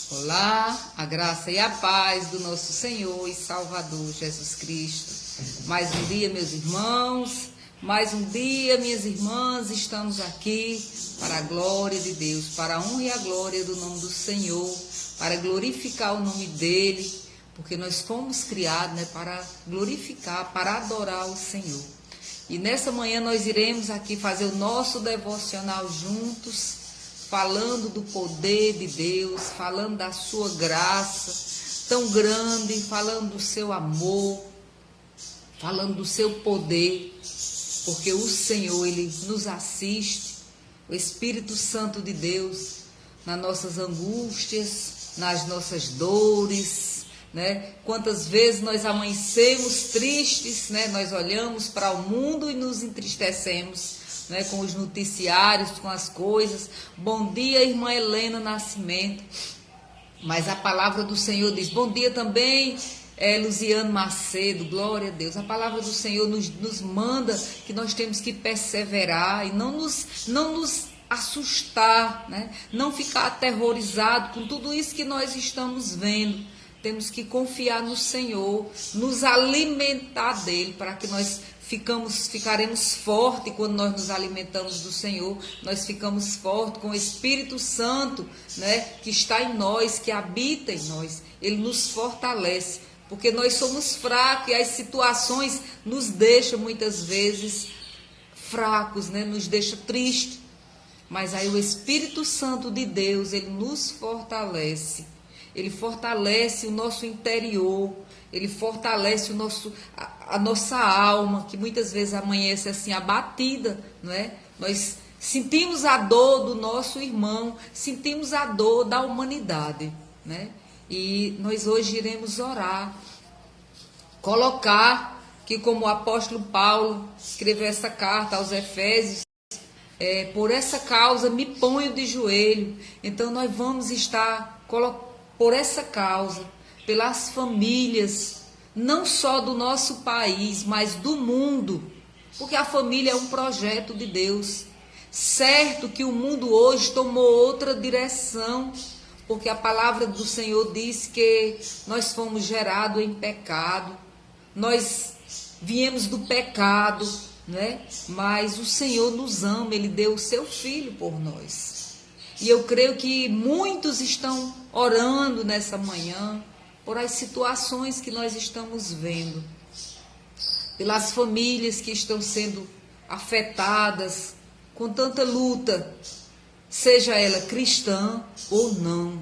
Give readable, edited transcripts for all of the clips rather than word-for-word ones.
Olá, a graça e a paz do nosso Senhor e Salvador Jesus Cristo. Mais um dia, meus irmãos, mais um dia, minhas irmãs, estamos aqui para a glória de Deus, para a honra e a glória do nome do Senhor, para glorificar o nome dEle, porque nós fomos criados, para glorificar, para adorar o Senhor. E nessa manhã nós iremos aqui fazer o nosso devocional juntos, falando do poder de Deus, falando da sua graça tão grande, falando do seu amor, falando do seu poder, porque o Senhor, Ele nos assiste, o Espírito Santo de Deus, nas nossas angústias, nas nossas dores, né? Quantas vezes nós amanhecemos tristes, né? Nós olhamos para o mundo e nos entristecemos, né, com os noticiários, com as coisas. Bom dia, irmã Helena Nascimento. Mas a palavra do Senhor diz, bom dia também, Luziano Macedo, glória a Deus. A palavra do Senhor nos manda que nós temos que perseverar e não nos assustar, né? Não ficar aterrorizado com tudo isso que nós estamos vendo. Temos que confiar no Senhor, nos alimentar dele, para que nós ficaremos fortes quando nós nos alimentamos do Senhor. Nós ficamos fortes com o Espírito Santo, né, que está em nós, que habita em nós. Ele nos fortalece, porque nós somos fracos e as situações nos deixam muitas vezes fracos, né, nos deixam tristes. Mas aí o Espírito Santo de Deus, ele nos fortalece. Ele fortalece o nosso interior, ele fortalece a nossa alma, que muitas vezes amanhece assim abatida, não é? Nós sentimos a dor do nosso irmão, sentimos a dor da humanidade, né? E nós hoje iremos orar, colocar que, como o apóstolo Paulo escreveu essa carta aos Efésios, por essa causa me ponho de joelho. Então nós vamos estar por essa causa, pelas famílias, não só do nosso país, mas do mundo, porque a família é um projeto de Deus. Certo que o mundo hoje tomou outra direção, porque a palavra do Senhor diz que nós fomos gerados em pecado, nós viemos do pecado, né? Mas o Senhor nos ama, Ele deu o seu Filho por nós. E eu creio que muitos estão orando nessa manhã por as situações que nós estamos vendo, pelas famílias que estão sendo afetadas com tanta luta, seja ela cristã ou não,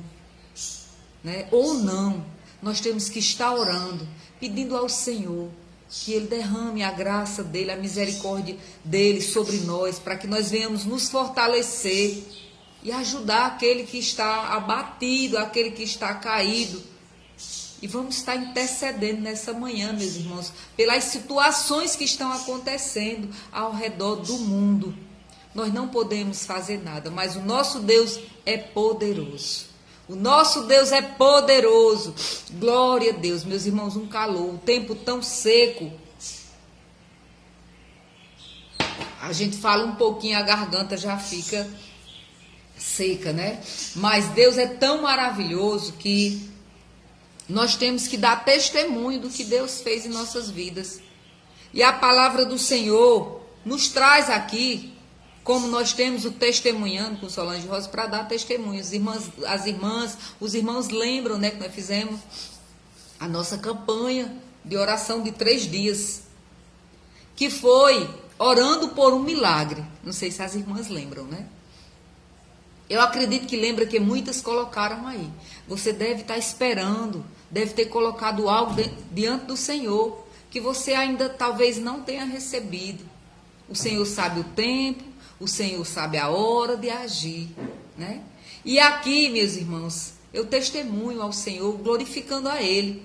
né? Ou não, nós temos que estar orando, pedindo ao Senhor que Ele derrame a graça dEle, a misericórdia dEle sobre nós, para que nós venhamos nos fortalecer e ajudar aquele que está abatido, aquele que está caído. E vamos estar intercedendo nessa manhã, meus irmãos, pelas situações que estão acontecendo ao redor do mundo. Nós não podemos fazer nada, mas o nosso Deus é poderoso. O nosso Deus é poderoso. Glória a Deus, meus irmãos, um calor, um tempo tão seco. A gente fala um pouquinho, a garganta já fica seca, né? Mas Deus é tão maravilhoso que nós temos que dar testemunho do que Deus fez em nossas vidas. E a palavra do Senhor nos traz aqui, como nós temos o testemunhando com Solange Rosa, para dar testemunho. Os irmãos lembram, né, que nós fizemos a nossa campanha de oração de 3 dias, que foi orando por um milagre. Não sei se as irmãs lembram, né? Eu acredito que lembra, que muitas colocaram aí. Você deve estar esperando, deve ter colocado algo diante do Senhor, que você ainda talvez não tenha recebido. O Senhor sabe o tempo, o Senhor sabe a hora de agir, né? E aqui, meus irmãos, eu testemunho ao Senhor, glorificando a Ele.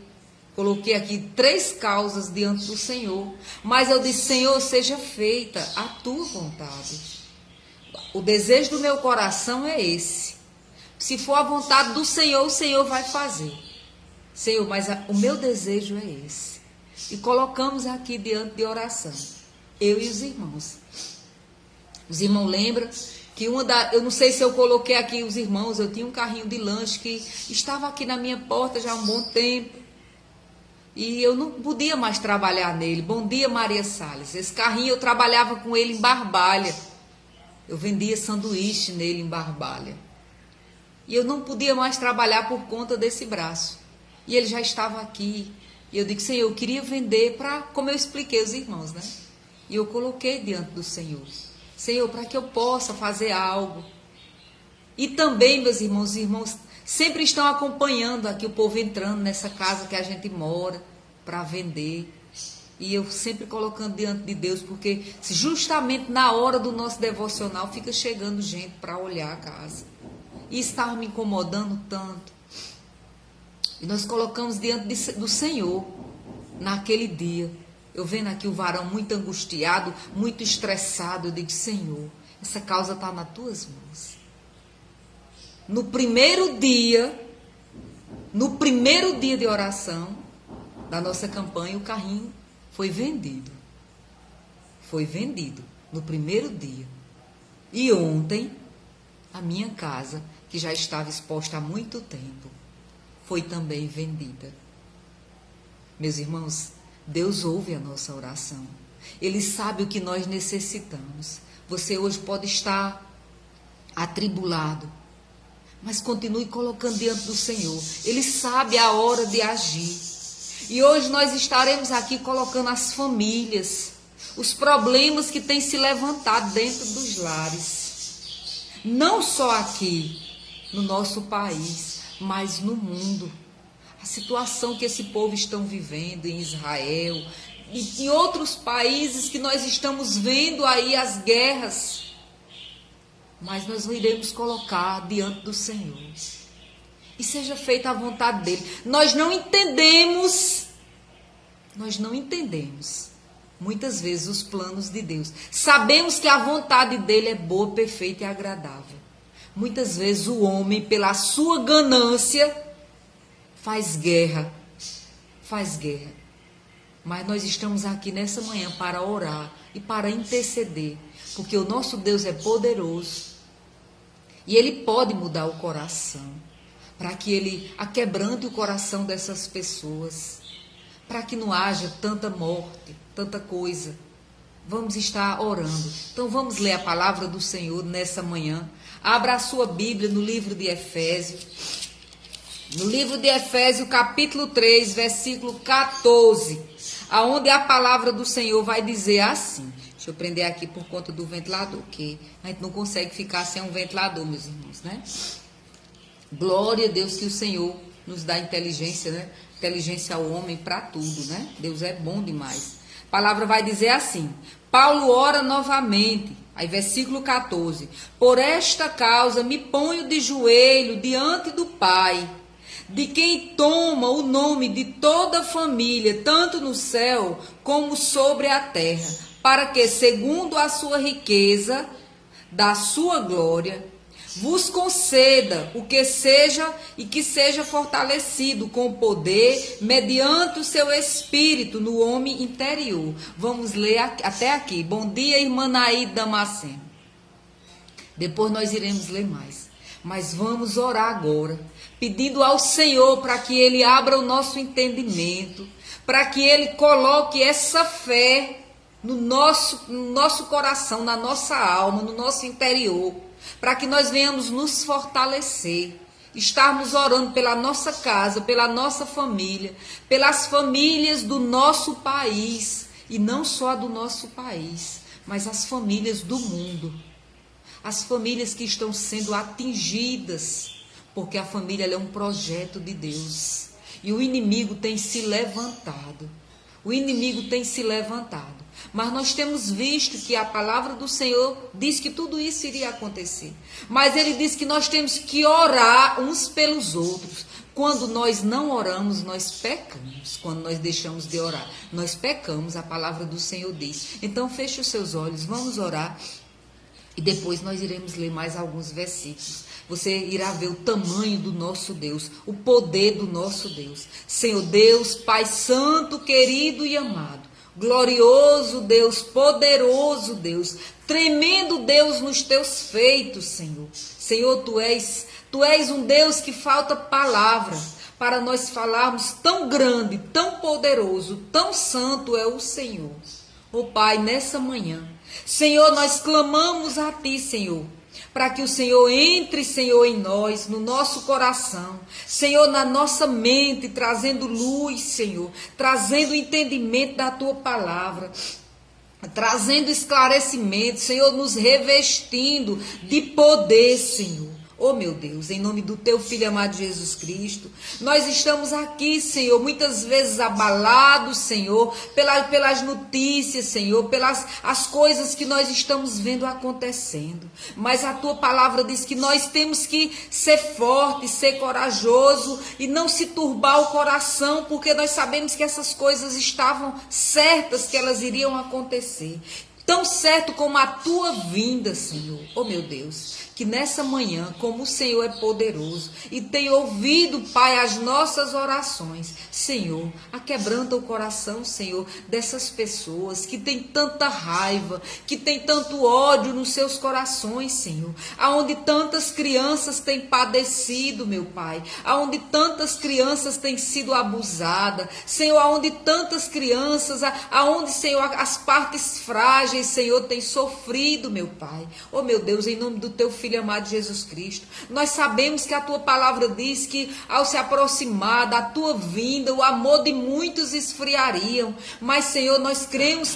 Coloquei aqui 3 causas diante do Senhor, mas eu disse, Senhor, seja feita a tua vontade. O desejo do meu coração é esse. Se for a vontade do Senhor, o Senhor vai fazer. Senhor, mas o meu desejo é esse. E colocamos aqui diante de oração, eu e os irmãos. Os irmãos lembram que eu não sei se eu coloquei aqui os irmãos, eu tinha um carrinho de lanche que estava aqui na minha porta já há um bom tempo. E eu não podia mais trabalhar nele. Bom dia, Maria Salles. Esse carrinho eu trabalhava com ele em Barbalha. Eu vendia sanduíche nele em Barbalha. E eu não podia mais trabalhar por conta desse braço. E ele já estava aqui. E eu digo, Senhor, eu queria vender para, como eu expliquei aos irmãos, né? E eu coloquei diante do Senhor. Senhor, para que eu possa fazer algo. E também, meus irmãos, os irmãos sempre estão acompanhando aqui o povo entrando nessa casa que a gente mora para vender. E eu sempre colocando diante de Deus, porque justamente na hora do nosso devocional fica chegando gente para olhar a casa. E estava me incomodando tanto. E nós colocamos diante do Senhor naquele dia. Eu vendo aqui o varão muito angustiado, muito estressado, eu digo, Senhor, essa causa está nas tuas mãos. No primeiro dia de oração da nossa campanha, o carrinho foi vendido. Foi vendido no primeiro dia. E ontem, a minha casa, que já estava exposta há muito tempo, foi também vendida. Meus irmãos, Deus ouve a nossa oração. Ele sabe o que nós necessitamos. Você hoje pode estar atribulado, mas continue colocando diante do Senhor. Ele sabe a hora de agir. E hoje nós estaremos aqui colocando as famílias, os problemas que têm se levantado dentro dos lares. Não só aqui, no nosso país, mas no mundo. A situação que esse povo estão vivendo em Israel e em outros países que nós estamos vendo aí as guerras. Mas nós iremos colocar diante do Senhor. E seja feita a vontade dele. Nós não entendemos muitas vezes os planos de Deus. Sabemos que a vontade dele é boa, perfeita e agradável. Muitas vezes o homem, pela sua ganância, faz guerra. Mas nós estamos aqui nessa manhã para orar e para interceder, porque o nosso Deus é poderoso e Ele pode mudar o coração, para que Ele aquebrante o coração dessas pessoas, para que não haja tanta morte, tanta coisa. Vamos estar orando. Então vamos ler a palavra do Senhor nessa manhã. Abra a sua Bíblia no livro de Efésios. No livro de Efésios, capítulo 3, versículo 14, aonde a palavra do Senhor vai dizer assim. Deixa eu prender aqui por conta do ventilador, que a gente não consegue ficar sem um ventilador, meus irmãos, né? Glória a Deus que o Senhor nos dá inteligência, né? Inteligência ao homem para tudo, né? Deus é bom demais. A palavra vai dizer assim, Paulo ora novamente, aí versículo 14, por esta causa me ponho de joelho diante do Pai, de quem toma o nome de toda a família, tanto no céu como sobre a terra, para que, segundo a sua riqueza, da sua glória, vos conceda o que seja e que seja fortalecido com poder, mediante o seu Espírito no homem interior. Vamos ler até aqui. Bom dia, irmã Naíde Damasceno. Depois nós iremos ler mais. Mas vamos orar agora, pedindo ao Senhor para que Ele abra o nosso entendimento, para que Ele coloque essa fé no nosso coração, na nossa alma, no nosso interior, para que nós venhamos nos fortalecer, estarmos orando pela nossa casa, pela nossa família, pelas famílias do nosso país, e não só do nosso país, mas as famílias do mundo. As famílias que estão sendo atingidas, porque a família é um projeto de Deus. E o inimigo tem se levantado. Mas nós temos visto que a palavra do Senhor diz que tudo isso iria acontecer. Mas Ele diz que nós temos que orar uns pelos outros. Quando nós não oramos, nós pecamos. Quando nós deixamos de orar, nós pecamos, a palavra do Senhor diz. Então feche os seus olhos, vamos orar. E depois nós iremos ler mais alguns versículos. Você irá ver o tamanho do nosso Deus, o poder do nosso Deus. Senhor Deus, Pai Santo, querido e amado, glorioso Deus, poderoso Deus, tremendo Deus nos teus feitos, Senhor. Senhor, tu és um Deus que falta palavra para nós falarmos. Tão grande, tão poderoso, tão santo é o Senhor. Ó Pai, nessa manhã, Senhor, nós clamamos a Ti, Senhor, para que o Senhor entre, Senhor, em nós, no nosso coração, Senhor, na nossa mente, trazendo luz, Senhor, trazendo entendimento da Tua palavra, trazendo esclarecimento, Senhor, nos revestindo de poder, Senhor. Oh, meu Deus, em nome do Teu Filho amado Jesus Cristo, nós estamos aqui, Senhor, muitas vezes abalados, Senhor, pelas notícias, Senhor, pelas as coisas que nós estamos vendo acontecendo. Mas a Tua palavra diz que nós temos que ser forte, ser corajoso e não se turbar o coração, porque nós sabemos que essas coisas estavam certas, que elas iriam acontecer. Tão certo como a Tua vinda, Senhor. Oh, meu Deus, que nessa manhã, como o Senhor é poderoso e tem ouvido, Pai, as nossas orações, Senhor, aquebranta o coração, Senhor, dessas pessoas que têm tanta raiva, que têm tanto ódio nos seus corações, Senhor, aonde tantas crianças têm padecido, meu Pai, aonde tantas crianças têm sido abusadas, Senhor, aonde tantas crianças, aonde, Senhor, as partes frágeis, Senhor, têm sofrido, meu Pai. Oh, meu Deus, em nome do Teu Filho amado Jesus Cristo, nós sabemos que a Tua palavra diz que ao se aproximar da Tua vinda, o amor de muitos esfriariam, mas, Senhor, nós cremos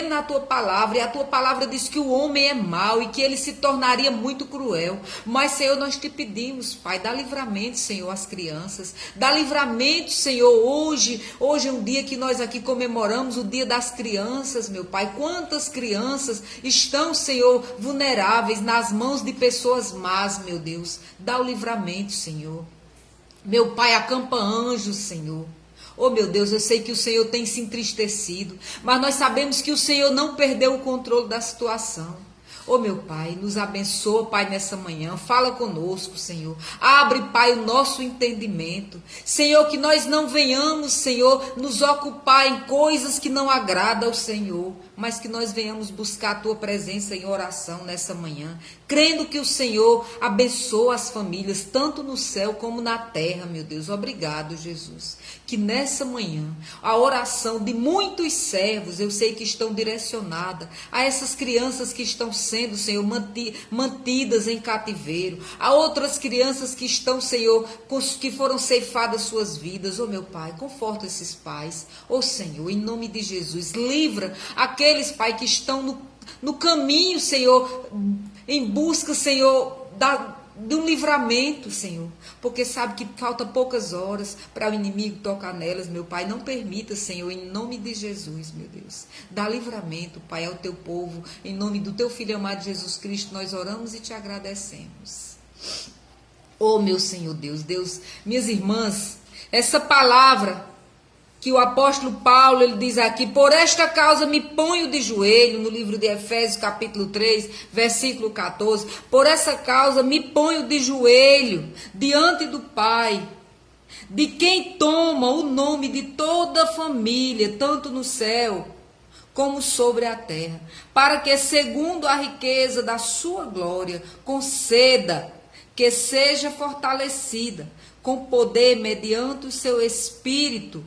na Tua palavra, e a Tua palavra diz que o homem é mau e que ele se tornaria muito cruel. Mas, Senhor, nós te pedimos, Pai, dá livramento, Senhor, às crianças, dá livramento, Senhor, hoje é um dia que nós aqui comemoramos o dia das crianças, meu Pai. Quantas crianças estão, Senhor, vulneráveis nas mãos de pessoas más, meu Deus, dá o livramento, Senhor. Meu Pai, acampa anjos, Senhor. Oh, meu Deus, eu sei que o Senhor tem se entristecido, mas nós sabemos que o Senhor não perdeu o controle da situação. Oh, meu Pai, nos abençoa, Pai, nessa manhã. Fala conosco, Senhor. Abre, Pai, o nosso entendimento. Senhor, que nós não venhamos, Senhor, nos ocupar em coisas que não agradam ao Senhor, mas que nós venhamos buscar a Tua presença em oração nessa manhã, crendo que o Senhor abençoa as famílias, tanto no céu como na terra, meu Deus. Obrigado, Jesus. Que nessa manhã, a oração de muitos servos, eu sei que estão direcionadas a essas crianças que estão sendo, Senhor, mantidas em cativeiro, a outras crianças que estão, Senhor, que foram ceifadas suas vidas. Oh, meu Pai, conforta esses pais. Oh, Senhor, em nome de Jesus, livra aqueles, Pai, que estão no caminho, Senhor, em busca, Senhor, de um livramento, Senhor, porque sabe que falta poucas horas para o inimigo tocar nelas, meu Pai. Não permita, Senhor, em nome de Jesus, meu Deus. Dá livramento, Pai, ao Teu povo, em nome do Teu Filho amado Jesus Cristo, nós oramos e Te agradecemos. Oh, meu Senhor Deus, minhas irmãs, essa palavra que o apóstolo Paulo, ele diz aqui: por esta causa me ponho de joelho, no livro de Efésios capítulo 3, versículo 14, por essa causa me ponho de joelho diante do Pai, de quem toma o nome de toda a família, tanto no céu como sobre a terra, para que, segundo a riqueza da sua glória, conceda que seja fortalecida com poder mediante o seu Espírito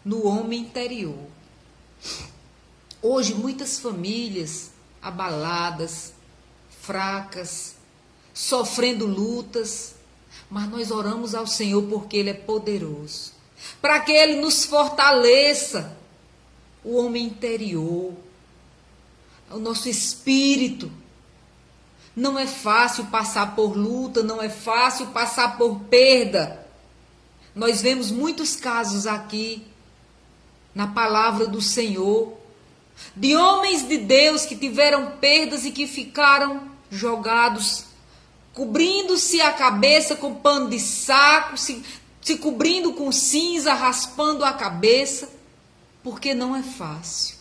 no homem interior. Hoje muitas famílias abaladas, fracas, sofrendo lutas, mas nós oramos ao Senhor porque Ele é poderoso, para que Ele nos fortaleça o homem interior, o nosso espírito. Não é fácil passar por luta, não é fácil passar por perda. Nós vemos muitos casos aqui na palavra do Senhor, de homens de Deus que tiveram perdas e que ficaram jogados, cobrindo-se a cabeça com pano de saco, se cobrindo com cinza, raspando a cabeça, porque não é fácil.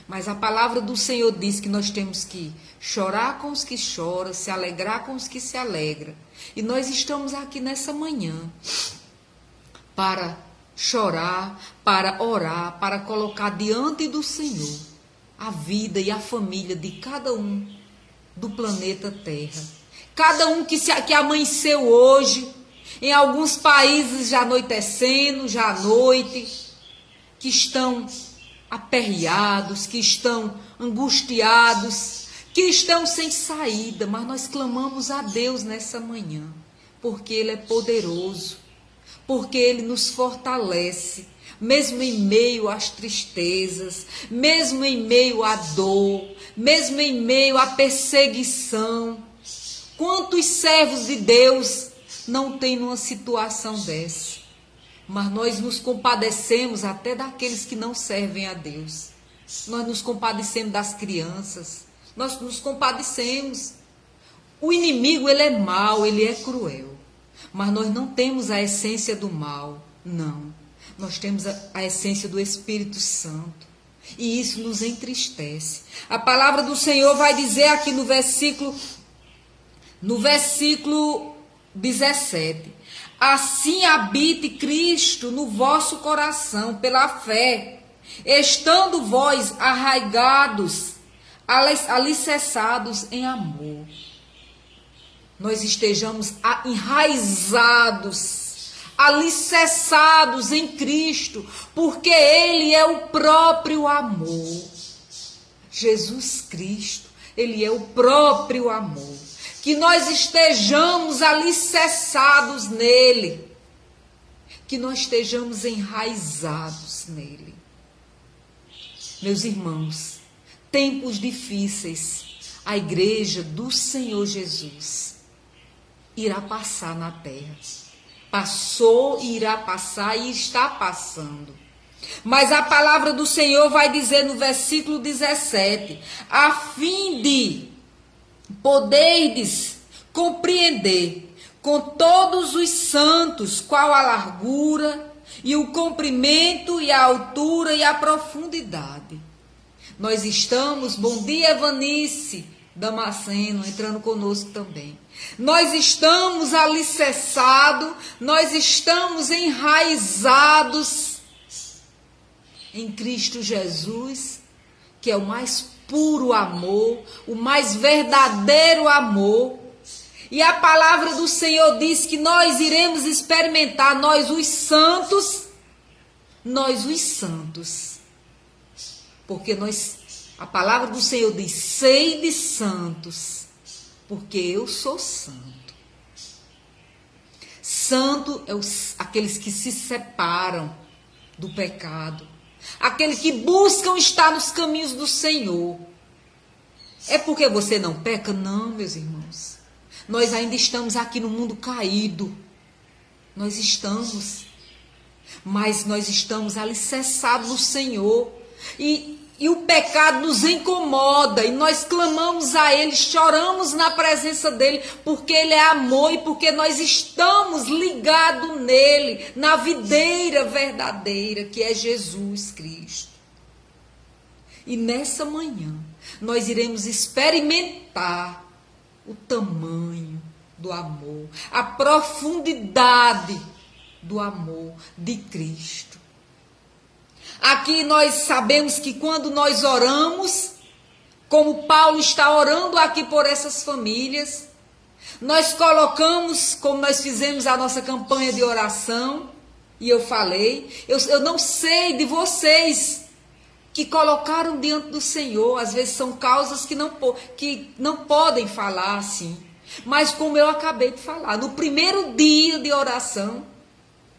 Mas a palavra do Senhor diz que nós temos que chorar com os que choram, se alegrar com os que se alegram. E nós estamos aqui nessa manhã para chorar, para orar, para colocar diante do Senhor a vida e a família de cada um do planeta Terra. Cada um que amanheceu hoje, em alguns países já anoitecendo, já à noite, que estão aperreados, que estão angustiados, que estão sem saída, mas nós clamamos a Deus nessa manhã, porque Ele é poderoso, porque Ele nos fortalece, mesmo em meio às tristezas, mesmo em meio à dor, mesmo em meio à perseguição. Quantos servos de Deus não têm numa situação dessa? Mas nós nos compadecemos até daqueles que não servem a Deus. Nós nos compadecemos das crianças. Nós nos compadecemos. O inimigo, ele é mau, ele é cruel. Mas nós não temos a essência do mal, não. Nós temos a essência do Espírito Santo. E isso nos entristece. A palavra do Senhor vai dizer aqui no versículo 17. Assim habite Cristo no vosso coração pela fé, estando vós arraigados, alicerçados em amor. Nós estejamos enraizados, alicerçados em Cristo, porque Ele é o próprio amor. Jesus Cristo, Ele é o próprio amor. Que nós estejamos alicerçados nele, que nós estejamos enraizados nele. Meus irmãos, tempos difíceis, a igreja do Senhor Jesus irá passar na terra. Passou, irá passar e está passando. Mas a palavra do Senhor vai dizer no versículo 17, a fim de poderdes compreender com todos os santos qual a largura e o comprimento e a altura e a profundidade. Nós estamos, bom dia Evanice Damasceno, entrando conosco também. Nós estamos alicerçados, nós estamos enraizados em Cristo Jesus, que é o mais puro amor, o mais verdadeiro amor. E a palavra do Senhor diz que nós iremos experimentar, nós os santos, porque a palavra do Senhor diz, sede santos, porque eu sou santo. Santo é aqueles que se separam do pecado, aqueles que buscam estar nos caminhos do Senhor. É porque você não peca? Não, meus irmãos. Nós ainda estamos aqui no mundo caído. Nós estamos. Mas nós estamos alicerçados no Senhor. E o pecado nos incomoda. E nós clamamos a Ele, choramos na presença dEle, porque Ele é amor e porque nós estamos ligados nele, na videira verdadeira, que é Jesus Cristo. E nessa manhã, nós iremos experimentar o tamanho do amor, a profundidade do amor de Cristo. Aqui nós sabemos que quando nós oramos, como Paulo está orando aqui por essas famílias, nós colocamos, como nós fizemos a nossa campanha de oração, e eu falei, eu não sei de vocês que colocaram diante do Senhor, às vezes são causas que não podem falar assim, mas como eu acabei de falar, no primeiro dia de oração,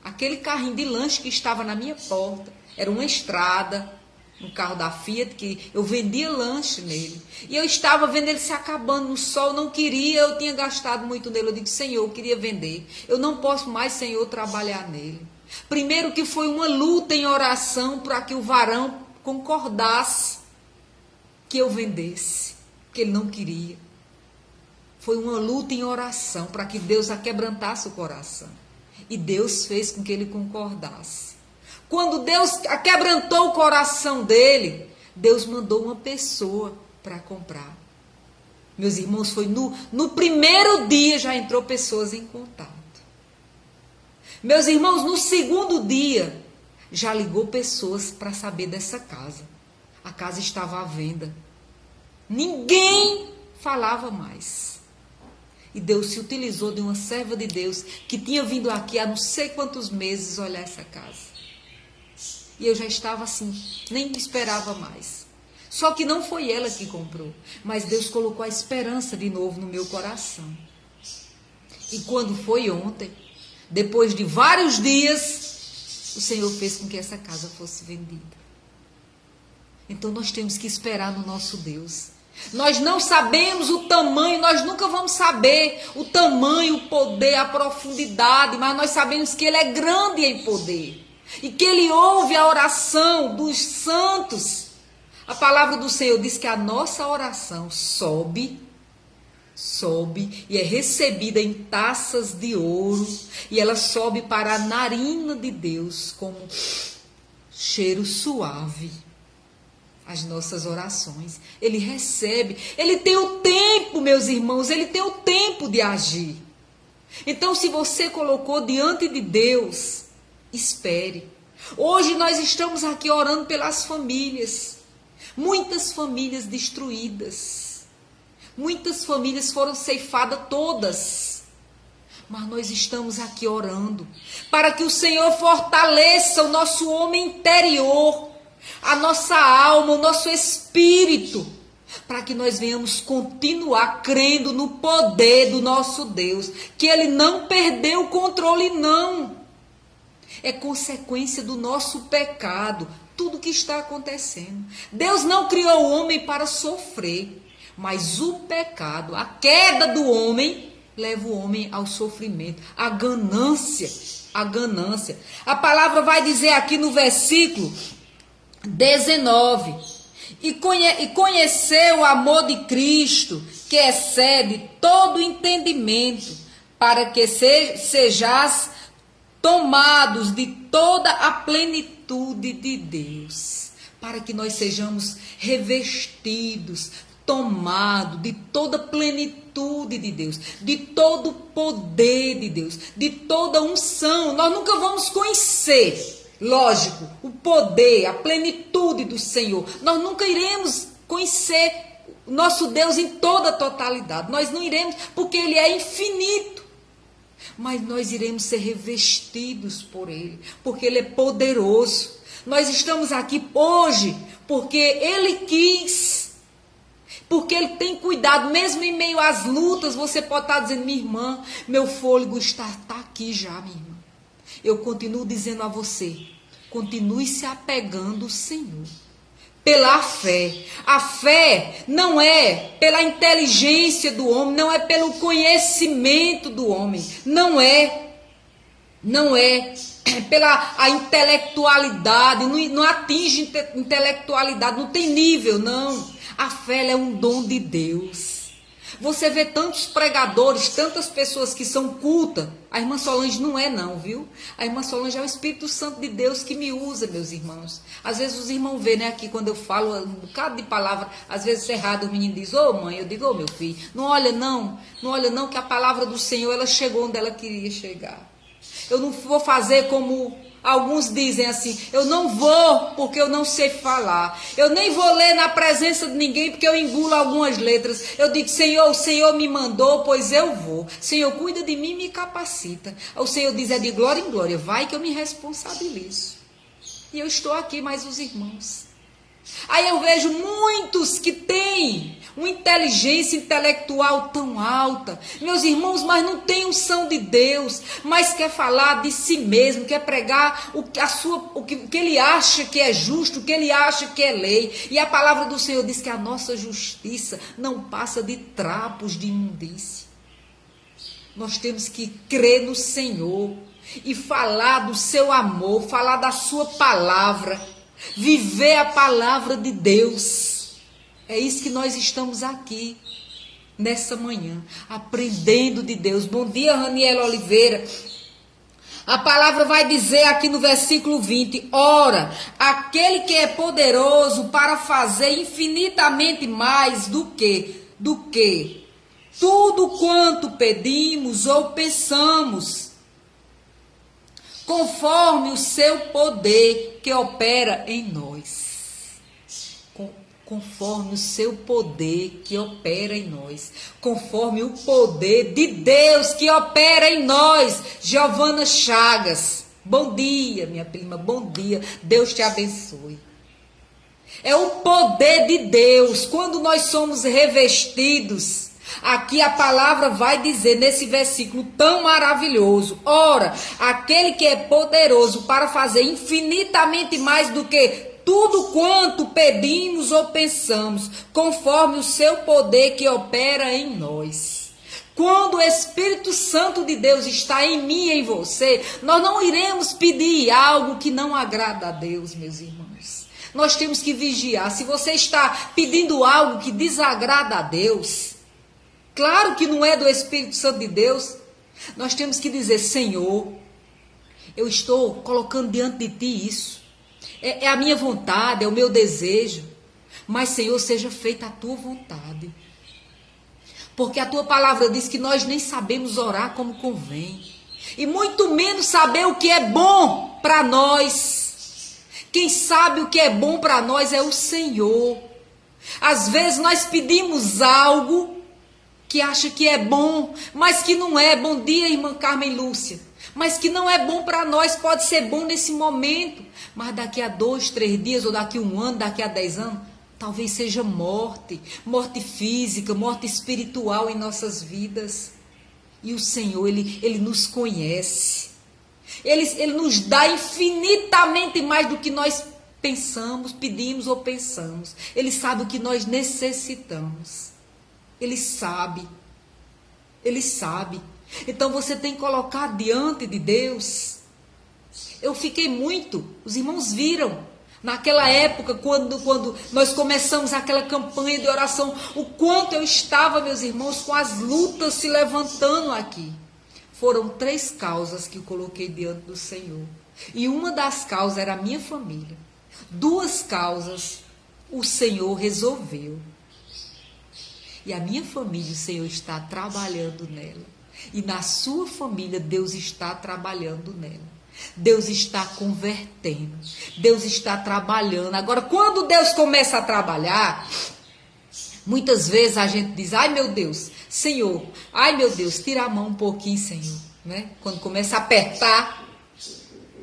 aquele carrinho de lanche que estava na minha porta, era uma estrada, um carro da Fiat, que eu vendia lanche nele, e eu estava vendo ele se acabando no sol, não queria, eu tinha gastado muito nele, eu disse, Senhor, eu queria vender, eu não posso mais, Senhor, trabalhar nele. Primeiro que foi uma luta em oração para que o varão concordasse que eu vendesse, que ele não queria. Foi uma luta em oração para que Deus aquebrantasse o coração. E Deus fez com que ele concordasse. Quando Deus aquebrantou o coração dele, Deus mandou uma pessoa para comprar. Meus irmãos, foi no primeiro dia já entrou pessoas em contato. Meus irmãos, no segundo dia, já ligou pessoas para saber dessa casa. A casa estava à venda. Ninguém falava mais. E Deus se utilizou de uma serva de Deus que tinha vindo aqui há não sei quantos meses olhar essa casa. E eu já estava assim, nem esperava mais. Só que não foi ela que comprou, mas Deus colocou a esperança de novo no meu coração. E quando foi ontem, depois de vários dias, o Senhor fez com que essa casa fosse vendida. Então nós temos que esperar no nosso Deus. Nós não sabemos o tamanho, nós nunca vamos saber o tamanho, o poder, a profundidade, mas nós sabemos que Ele é grande em poder e que Ele ouve a oração dos santos. A palavra do Senhor diz que a nossa oração sobe e é recebida em taças de ouro, e ela sobe para a narina de Deus como cheiro suave. As nossas orações, Ele recebe, Ele tem o tempo, meus irmãos, Ele tem o tempo de agir. Então, se você colocou diante de Deus, espere. Hoje nós estamos aqui orando pelas famílias, muitas famílias destruídas, muitas famílias foram ceifadas todas, mas nós estamos aqui orando para que o Senhor fortaleça o nosso homem interior, a nossa alma, o nosso espírito, para que nós venhamos continuar crendo no poder do nosso Deus, que Ele não perdeu o controle, não. É consequência do nosso pecado, tudo que está acontecendo. Deus não criou o homem para sofrer, mas o pecado, a queda do homem, leva o homem ao sofrimento, à ganância, à ganância. A palavra vai dizer aqui no versículo 19, e conheceu o amor de Cristo, que excede todo entendimento, para que sejais tomados de toda a plenitude de Deus, para que nós sejamos revestidos, tomados de toda a plenitude de Deus, de todo o poder de Deus, de toda a unção. Nós nunca vamos conhecer, lógico, o poder, a plenitude do Senhor. Nós nunca iremos conhecer o nosso Deus em toda a totalidade. Nós não iremos, porque Ele é infinito. Mas nós iremos ser revestidos por Ele, porque Ele é poderoso. Nós estamos aqui hoje porque Ele quis, porque Ele tem cuidado, mesmo em meio às lutas. Você pode estar dizendo: minha irmã, meu fôlego está aqui já, minha irmã. Eu continuo dizendo a você, continue se apegando ao Senhor, pela fé. A fé não é pela inteligência do homem, não é pelo conhecimento do homem, não é pela a intelectualidade, não atinge intelectualidade, não tem nível, não. A fé é um dom de Deus. Você vê tantos pregadores, tantas pessoas que são cultas. A irmã Solange não é não, viu? A irmã Solange é o Espírito Santo de Deus que me usa, meus irmãos. Às vezes os irmãos vê, né, aqui quando eu falo um bocado de palavra, às vezes errado, o menino diz: ô mãe, eu digo: ô meu filho, não olha não, que a palavra do Senhor, ela chegou onde ela queria chegar. Eu não vou fazer como alguns dizem assim: eu não vou porque eu não sei falar. Eu nem vou ler na presença de ninguém porque eu engulo algumas letras. Eu digo: Senhor, o Senhor me mandou, pois eu vou. Senhor, cuida de mim e me capacita. O Senhor diz: é de glória em glória, vai que eu me responsabilizo. E eu estou aqui, mais os irmãos. Aí eu vejo muitos que têm uma inteligência intelectual tão alta, meus irmãos, mas não tem unção de Deus, mas quer falar de si mesmo, quer pregar o que ele acha que é justo, o que ele acha que é lei. E a palavra do Senhor diz que a nossa justiça não passa de trapos de imundície. Nós temos que crer no Senhor e falar do seu amor, falar da sua palavra, viver a palavra de Deus. É isso que nós estamos aqui nessa manhã, aprendendo de Deus. Bom dia, Raniela Oliveira. A palavra vai dizer aqui no versículo 20: ora, aquele que é poderoso para fazer infinitamente mais do que tudo quanto pedimos ou pensamos, conforme o seu poder que opera em nós. Conforme o seu poder que opera em nós. Conforme o poder de Deus que opera em nós. Giovana Chagas. Bom dia, minha prima. Bom dia. Deus te abençoe. É o poder de Deus. Quando nós somos revestidos. Aqui a palavra vai dizer nesse versículo tão maravilhoso. Ora, aquele que é poderoso para fazer infinitamente mais do que tudo quanto pedimos ou pensamos, conforme o seu poder que opera em nós. Quando o Espírito Santo de Deus está em mim e em você, nós não iremos pedir algo que não agrada a Deus, meus irmãos. Nós temos que vigiar. Se você está pedindo algo que desagrada a Deus, claro que não é do Espírito Santo de Deus, nós temos que dizer: Senhor, eu estou colocando diante de Ti isso. É a minha vontade, é o meu desejo. Mas, Senhor, seja feita a Tua vontade. Porque a Tua palavra diz que nós nem sabemos orar como convém. E muito menos saber o que é bom para nós. Quem sabe o que é bom para nós é o Senhor. Às vezes nós pedimos algo que acha que é bom, mas que não é. Bom dia, irmã Carmen Lúcia. Mas que não é bom para nós, pode ser bom nesse momento, mas daqui a 2, 3 dias, ou daqui a 1 ano, daqui a 10 anos, talvez seja morte física, morte espiritual em nossas vidas. E o Senhor, Ele nos conhece, Ele nos dá infinitamente mais do que nós pensamos, pedimos ou pensamos. Ele sabe o que nós necessitamos, Ele sabe. Então você tem que colocar diante de Deus. Eu fiquei muito, os irmãos viram, naquela época, quando nós começamos aquela campanha de oração, o quanto eu estava, meus irmãos, com as lutas se levantando aqui. Foram 3 causas que eu coloquei diante do Senhor. E uma das causas era a minha família. 2 causas o Senhor resolveu. E a minha família, o Senhor está trabalhando nela. E na sua família, Deus está trabalhando nela. Deus está convertendo. Deus está trabalhando. Agora, quando Deus começa a trabalhar, muitas vezes a gente diz: ai meu Deus, Senhor, ai meu Deus, tira a mão um pouquinho, Senhor. Né? Quando começa a apertar,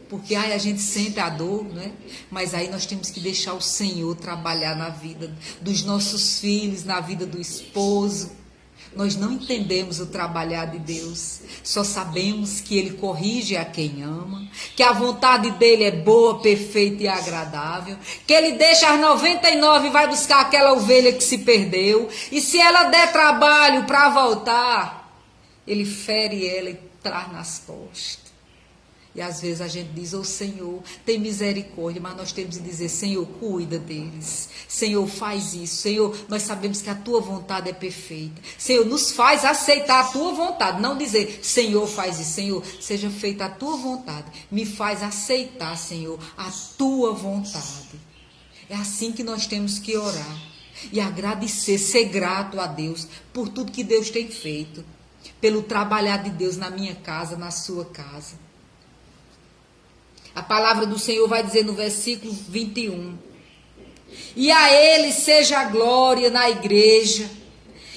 porque a gente sente a dor, né? Mas aí nós temos que deixar o Senhor trabalhar na vida dos nossos filhos, na vida do esposo. Nós não entendemos o trabalhar de Deus, só sabemos que Ele corrige a quem ama, que a vontade dEle é boa, perfeita e agradável, que Ele deixa as 99 e vai buscar aquela ovelha que se perdeu, e se ela der trabalho para voltar, Ele fere ela e traz nas costas. E às vezes a gente diz: ô Senhor, tem misericórdia, mas nós temos que dizer: Senhor, cuida deles. Senhor, faz isso. Senhor, nós sabemos que a Tua vontade é perfeita. Senhor, nos faz aceitar a Tua vontade. Não dizer: Senhor, faz isso. Senhor, seja feita a Tua vontade. Me faz aceitar, Senhor, a Tua vontade. É assim que nós temos que orar. E agradecer, ser grato a Deus por tudo que Deus tem feito. Pelo trabalhar de Deus na minha casa, na sua casa. A palavra do Senhor vai dizer no versículo 21. E a Ele seja a glória na igreja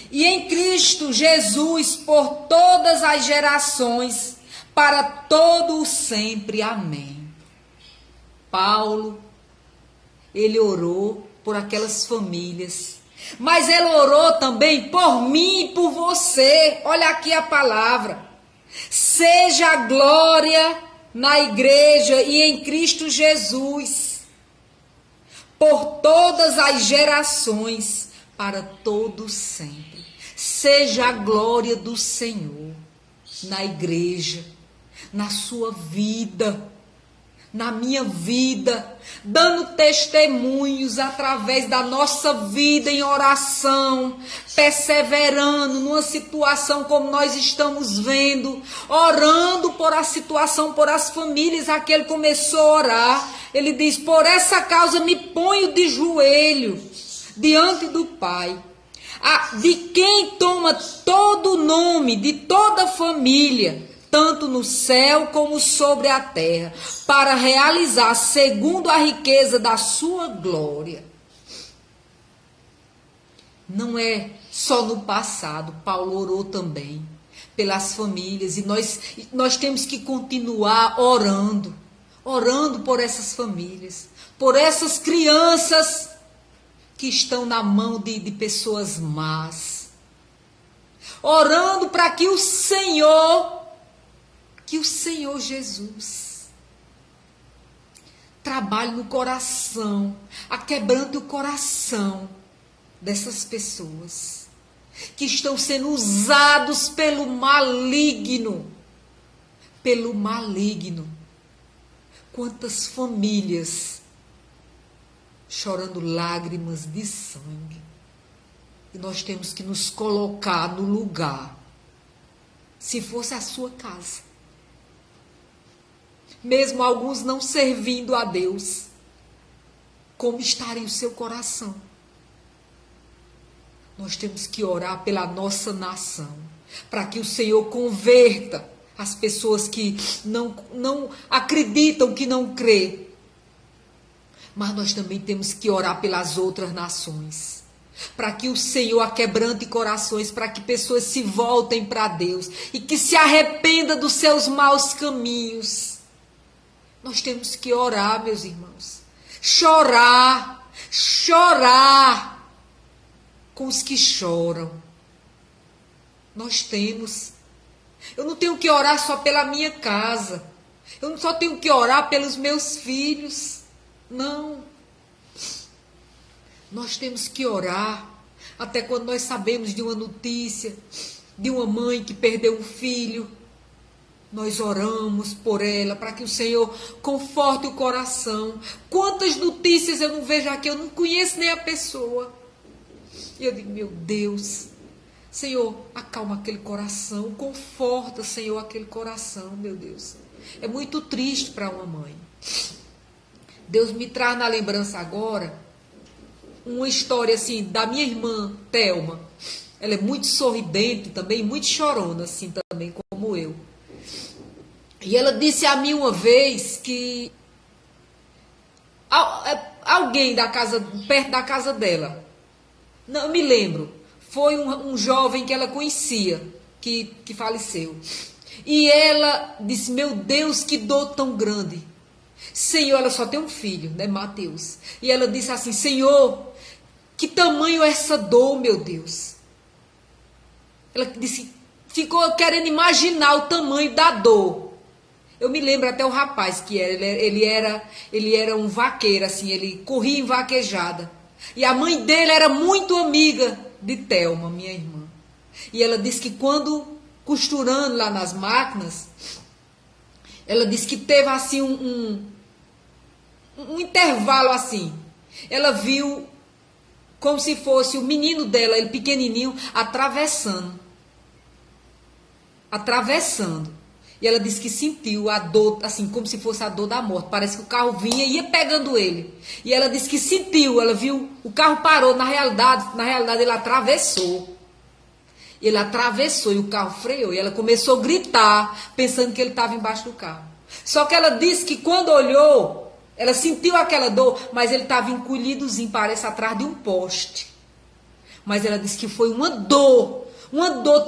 e em Cristo Jesus por todas as gerações, para todo o sempre. Amém. Paulo, ele orou por aquelas famílias, mas ele orou também por mim e por você. Olha aqui a palavra. Seja a glória na igreja e em Cristo Jesus, por todas as gerações, para todos sempre. Seja a glória do Senhor na igreja, na sua vida, na minha vida, dando testemunhos através da nossa vida em oração, perseverando numa situação como nós estamos vendo, orando por a situação, por as famílias. Aquele começou a orar, ele diz: por essa causa me ponho de joelho diante do Pai, de quem toma todo o nome de toda a família, tanto no céu como sobre a terra, para realizar segundo a riqueza da sua glória. Não é só no passado, Paulo orou também pelas famílias, e nós temos que continuar orando por essas famílias, por essas crianças que estão na mão de pessoas más, orando para que o Senhor Jesus trabalhe no coração, aquebrante o coração dessas pessoas que estão sendo usados pelo maligno. Quantas famílias chorando lágrimas de sangue. E nós temos que nos colocar no lugar. Se fosse a sua casa, mesmo alguns não servindo a Deus, como estaria o seu coração? Nós temos que orar pela nossa nação, para que o Senhor converta as pessoas que não acreditam, que não crê. Mas nós também temos que orar pelas outras nações, para que o Senhor aquebrante corações, para que pessoas se voltem para Deus e que se arrependa dos seus maus caminhos. Nós temos que orar, meus irmãos, chorar com os que choram. Nós temos. Eu não tenho que orar só pela minha casa. Eu não só tenho que orar pelos meus filhos. Não. Nós temos que orar até quando nós sabemos de uma notícia de uma mãe que perdeu um filho. Nós oramos por ela, para que o Senhor conforte o coração. Quantas notícias eu não vejo aqui, eu não conheço nem a pessoa. E eu digo, meu Deus, Senhor, acalma aquele coração, conforta, Senhor, aquele coração, meu Deus. É muito triste para uma mãe. Deus me traz na lembrança agora uma história assim da minha irmã, Thelma. Ela é muito sorridente também, muito chorona assim também, como eu. E ela disse a mim uma vez que alguém da casa, perto da casa dela, não me lembro, foi um jovem que ela conhecia, que faleceu. E ela disse, meu Deus, que dor tão grande. Senhor, ela só tem um filho, né, Mateus. E ela disse assim, Senhor, que tamanho é essa dor, meu Deus. Ela disse, ficou querendo imaginar o tamanho da dor. Eu me lembro até o rapaz que era, ele era um vaqueiro, assim, ele corria em vaquejada. E a mãe dele era muito amiga de Thelma, minha irmã. E ela disse que quando costurando lá nas máquinas, ela disse que teve assim um intervalo assim. Ela viu como se fosse o menino dela, ele pequenininho, atravessando. E ela disse que sentiu a dor, assim, como se fosse a dor da morte. Parece que o carro vinha e ia pegando ele. E ela disse que sentiu, ela viu, o carro parou, na realidade ele atravessou. Ele atravessou e o carro freou. E ela começou a gritar, pensando que ele estava embaixo do carro. Só que ela disse que quando olhou, ela sentiu aquela dor, mas ele estava encolhidozinho, parece atrás de um poste. Mas ela disse que foi uma dor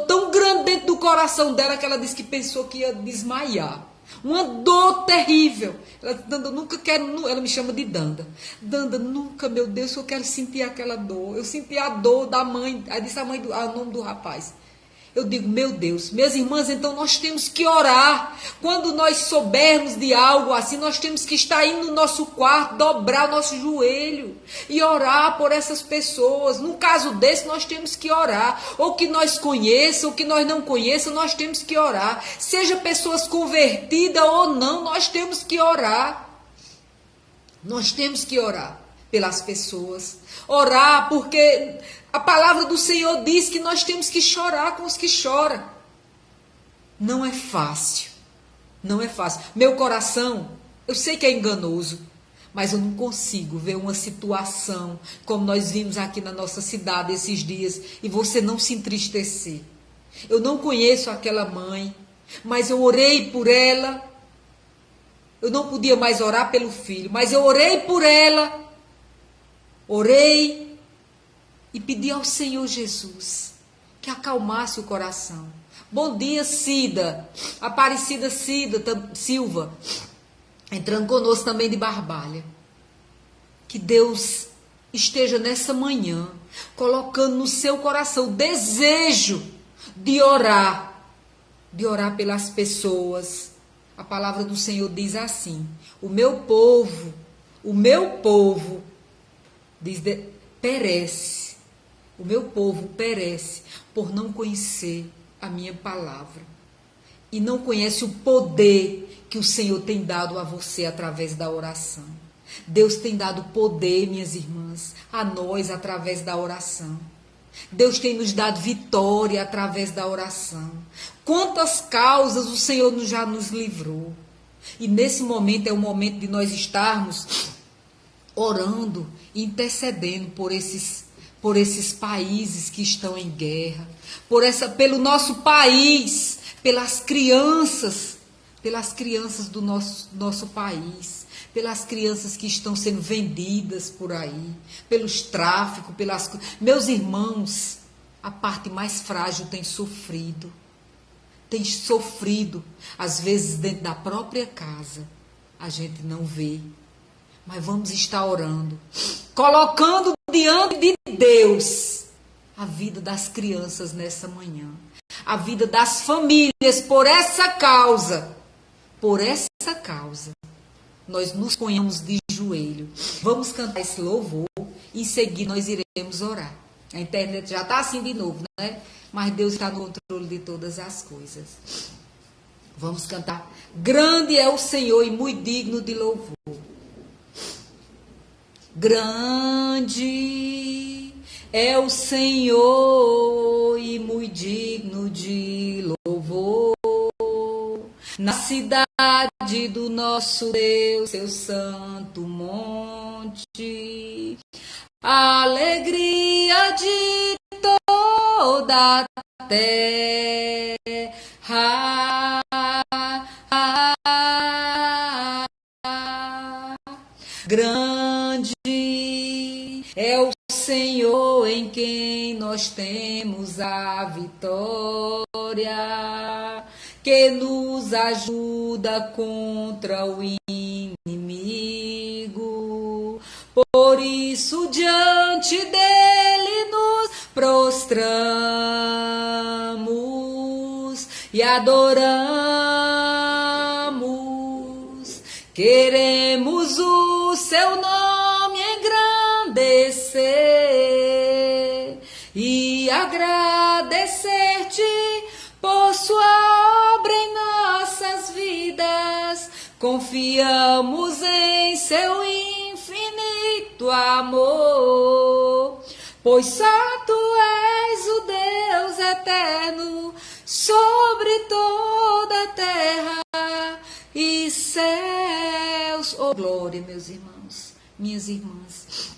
tão grande dentro do coração dela que ela disse que pensou que ia desmaiar. Uma dor terrível. Ela, Danda, nunca quero, ela me chama de Danda. Danda, nunca, meu Deus, eu quero sentir aquela dor. Eu senti a dor da mãe, aí disse a mãe, o nome do rapaz. Eu digo, meu Deus, minhas irmãs, então nós temos que orar. Quando nós soubermos de algo assim, nós temos que estar indo no nosso quarto, dobrar o nosso joelho e orar por essas pessoas. Num caso desse, nós temos que orar. Ou que nós conheçam, ou que nós não conheçam, nós temos que orar. Seja pessoas convertidas ou não, nós temos que orar. Nós temos que orar pelas pessoas. Orar porque a palavra do Senhor diz que nós temos que chorar com os que choram. Não é fácil. Não é fácil. Meu coração, eu sei que é enganoso, mas eu não consigo ver uma situação como nós vimos aqui na nossa cidade esses dias e você não se entristecer. Eu não conheço aquela mãe, mas eu orei por ela. Eu não podia mais orar pelo filho, mas eu orei por ela. Orei e pedi ao Senhor Jesus que acalmasse o coração. Bom dia, Cida, Aparecida Silva, entrando conosco também de Barbalha. Que Deus esteja nessa manhã colocando no seu coração o desejo de orar pelas pessoas. A palavra do Senhor diz assim: o meu povo, perece. O meu povo perece por não conhecer a minha palavra. E não conhece o poder que o Senhor tem dado a você através da oração. Deus tem dado poder, minhas irmãs, a nós através da oração. Deus tem nos dado vitória através da oração. Quantas causas o Senhor já nos livrou. E nesse momento é o momento de nós estarmos orando, intercedendo por esses países que estão em guerra, pelo nosso país, pelas crianças do nosso país, pelas crianças que estão sendo vendidas por aí, pelos tráficos, meus irmãos, a parte mais frágil tem sofrido, às vezes dentro da própria casa, a gente não vê, mas vamos estar orando, colocando diante de Deus a vida das crianças nessa manhã, a vida das famílias, por essa causa, nós nos ponhamos de joelho. Vamos cantar esse louvor e em seguida nós iremos orar. A internet já está assim de novo, né? Mas Deus está no controle de todas as coisas. Vamos cantar. Grande é o Senhor e muito digno de louvor. Grande é o Senhor e muito digno de louvor. Na cidade do nosso Deus, seu santo monte, a alegria de toda a terra. Grande é o Senhor em quem nós temos a vitória, que nos ajuda contra o inimigo. Por isso diante dele nos prostramos e adoramos. Queremos o seu nome engrandecer e agradecer-te por sua obra em nossas vidas. Confiamos em seu infinito amor, pois só tu és o Deus eterno sobre toda a terra e céus. Oh, glória, meus irmãos, minhas irmãs.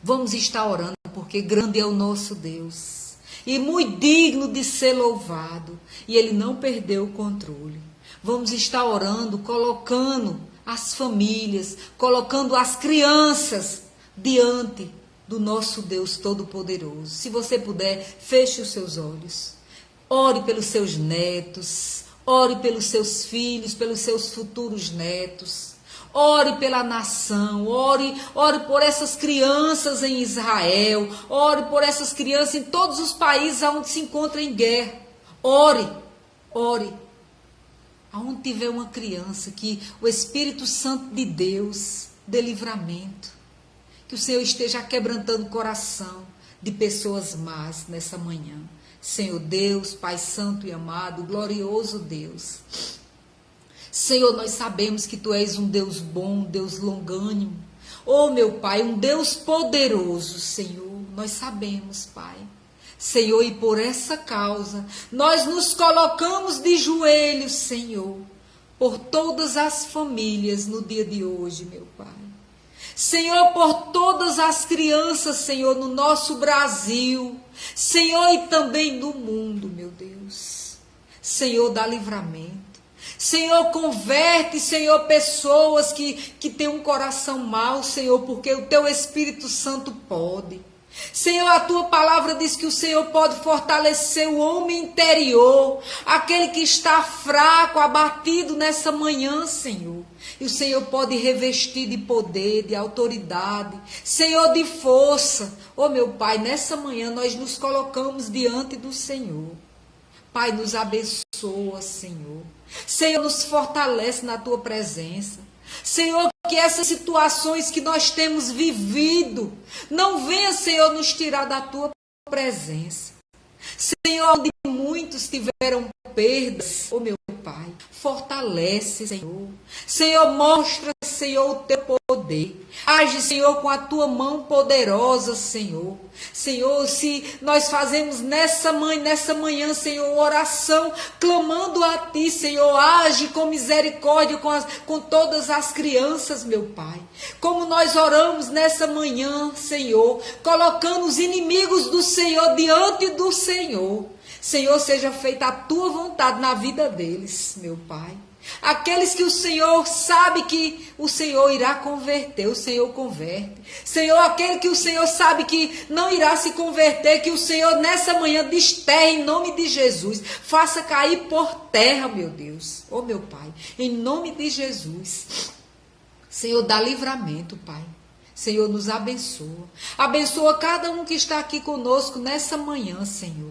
Vamos estar orando porque grande é o nosso Deus e muito digno de ser louvado, e ele não perdeu o controle. Vamos estar orando, colocando as famílias, colocando as crianças diante do nosso Deus Todo-Poderoso. Se você puder, feche os seus olhos. Ore pelos seus netos, ore pelos seus filhos, pelos seus futuros netos. Ore pela nação, ore por essas crianças em Israel, ore por essas crianças em todos os países onde se encontra em guerra. Ore. Aonde tiver uma criança, que o Espírito Santo de Deus dê livramento, que o Senhor esteja quebrantando o coração de pessoas más nessa manhã. Senhor Deus, Pai Santo e amado, glorioso Deus. Senhor, nós sabemos que Tu és um Deus bom, um Deus longânimo. Oh, meu Pai, um Deus poderoso, Senhor. Nós sabemos, Pai. Senhor, e por essa causa, nós nos colocamos de joelhos, Senhor, por todas as famílias no dia de hoje, meu Pai. Senhor, por todas as crianças, Senhor, no nosso Brasil. Senhor, e também no mundo, meu Deus. Senhor, dá livramento. Senhor, converte, Senhor, pessoas que têm um coração mau, Senhor, porque o Teu Espírito Santo pode. Senhor, a Tua palavra diz que o Senhor pode fortalecer o homem interior, aquele que está fraco, abatido nessa manhã, Senhor. E o Senhor pode revestir de poder, de autoridade, Senhor, de força. Oh, meu Pai, nessa manhã nós nos colocamos diante do Senhor. Pai, nos abençoa, Senhor. Senhor, nos fortalece na Tua presença. Senhor, que essas situações que nós temos vivido não venha, Senhor, nos tirar da Tua presença. Senhor, onde muitos tiveram perdas, oh meu Pai, fortalece, Senhor. Senhor, mostra, Senhor, o Teu poder. Age, Senhor, com a Tua mão poderosa, Senhor. Senhor, se nós fazemos nessa manhã, Senhor, oração, clamando a Ti, Senhor, age com misericórdia com todas as crianças, meu Pai. Como nós oramos nessa manhã, Senhor, colocando os inimigos do Senhor diante do Senhor. Senhor, seja feita a Tua vontade na vida deles, meu Pai. Aqueles que o Senhor sabe que o Senhor irá converter, o Senhor converte. Senhor, aquele que o Senhor sabe que não irá se converter, que o Senhor nessa manhã desterre em nome de Jesus. Faça cair por terra, meu Deus. Oh, meu Pai, em nome de Jesus. Senhor, dá livramento, Pai. Senhor, nos abençoa. Abençoa cada um que está aqui conosco nessa manhã, Senhor.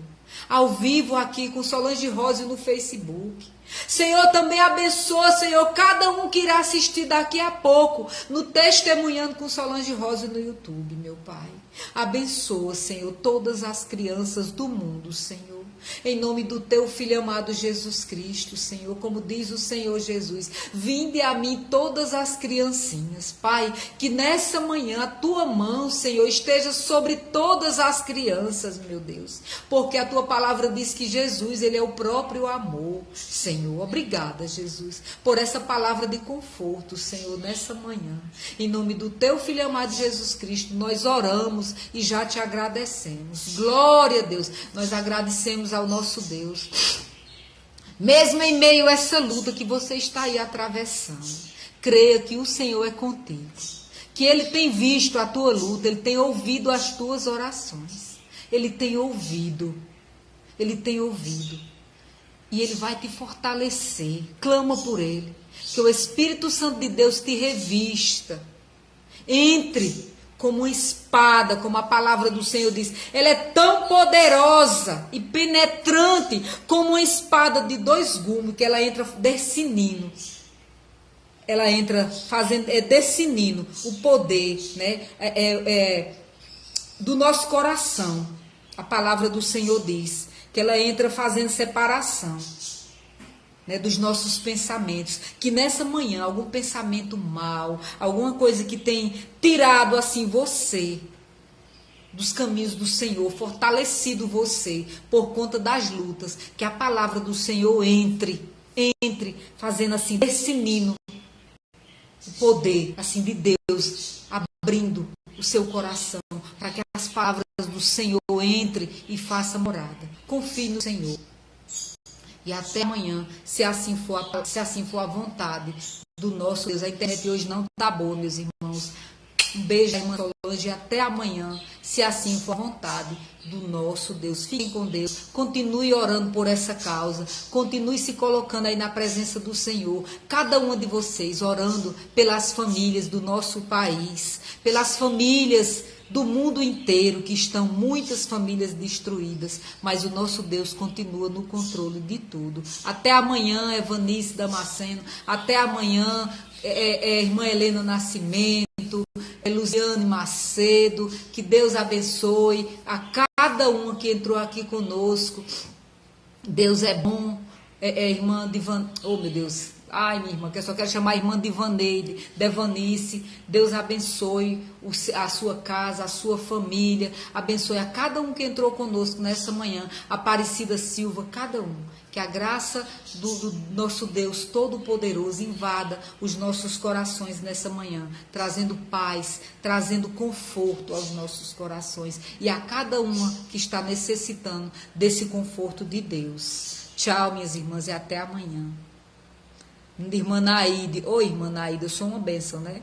Ao vivo aqui com Solange Rose no Facebook. Senhor, também abençoa, Senhor, cada um que irá assistir daqui a pouco no Testemunhando com Solange Rose no YouTube, meu Pai. Abençoa, Senhor, todas as crianças do mundo, Senhor. Em nome do Teu Filho amado Jesus Cristo, Senhor, como diz o Senhor Jesus, vinde a mim todas as criancinhas, Pai, que nessa manhã a Tua mão, Senhor, esteja sobre todas as crianças, meu Deus, porque a Tua palavra diz que Jesus, Ele é o próprio amor, Senhor. Obrigada, Jesus, por essa palavra de conforto, Senhor, nessa manhã. Em nome do Teu Filho amado Jesus Cristo, nós oramos e já Te agradecemos. Glória a Deus, nós agradecemos ao nosso Deus, mesmo em meio a essa luta que você está aí atravessando, creia que o Senhor é contigo, que Ele tem visto a tua luta, Ele tem ouvido as tuas orações, Ele tem ouvido, e Ele vai te fortalecer. Clama por Ele, que o Espírito Santo de Deus te revista, entre como uma espada, como a palavra do Senhor diz. Ela é tão poderosa e penetrante como uma espada de 2 gumes, que ela entra descinindo. Ela entra fazendo, descinindo o poder, né, do nosso coração. A palavra do Senhor diz que ela entra fazendo separação, né, dos nossos pensamentos, que nessa manhã algum pensamento mau, alguma coisa que tem tirado assim você dos caminhos do Senhor, fortalecido você por conta das lutas, que a palavra do Senhor entre, fazendo assim, descinindo o poder assim de Deus, abrindo o seu coração para que as palavras do Senhor entrem e façam morada. Confie no Senhor. E até amanhã, se assim for a vontade do nosso Deus. A internet hoje não está boa, meus irmãos. Um beijo, irmã Solange, e até amanhã, se assim for a vontade do nosso Deus. Fiquem com Deus. Continue orando por essa causa. Continue se colocando aí na presença do Senhor. Cada uma de vocês orando pelas famílias do nosso país, pelas famílias do mundo inteiro, que estão muitas famílias destruídas, mas o nosso Deus continua no controle de tudo. Até amanhã, Evanice Damasceno, até amanhã, irmã Helena Nascimento, Luziane Macedo, que Deus abençoe a cada uma que entrou aqui conosco. Deus é bom. Irmã Divan, oh meu Deus, ai minha irmã, que eu só quero chamar a irmã Divaneide, Devanice. Deus abençoe a sua casa, a sua família, abençoe a cada um que entrou conosco nessa manhã. Aparecida Silva, cada um. Que a graça do nosso Deus Todo-Poderoso invada os nossos corações nessa manhã, trazendo paz, trazendo conforto aos nossos corações e a cada uma que está necessitando desse conforto de Deus. Tchau, minhas irmãs, e até amanhã. Irmã Naide. Oi, irmã Naide, eu sou uma bênção, né?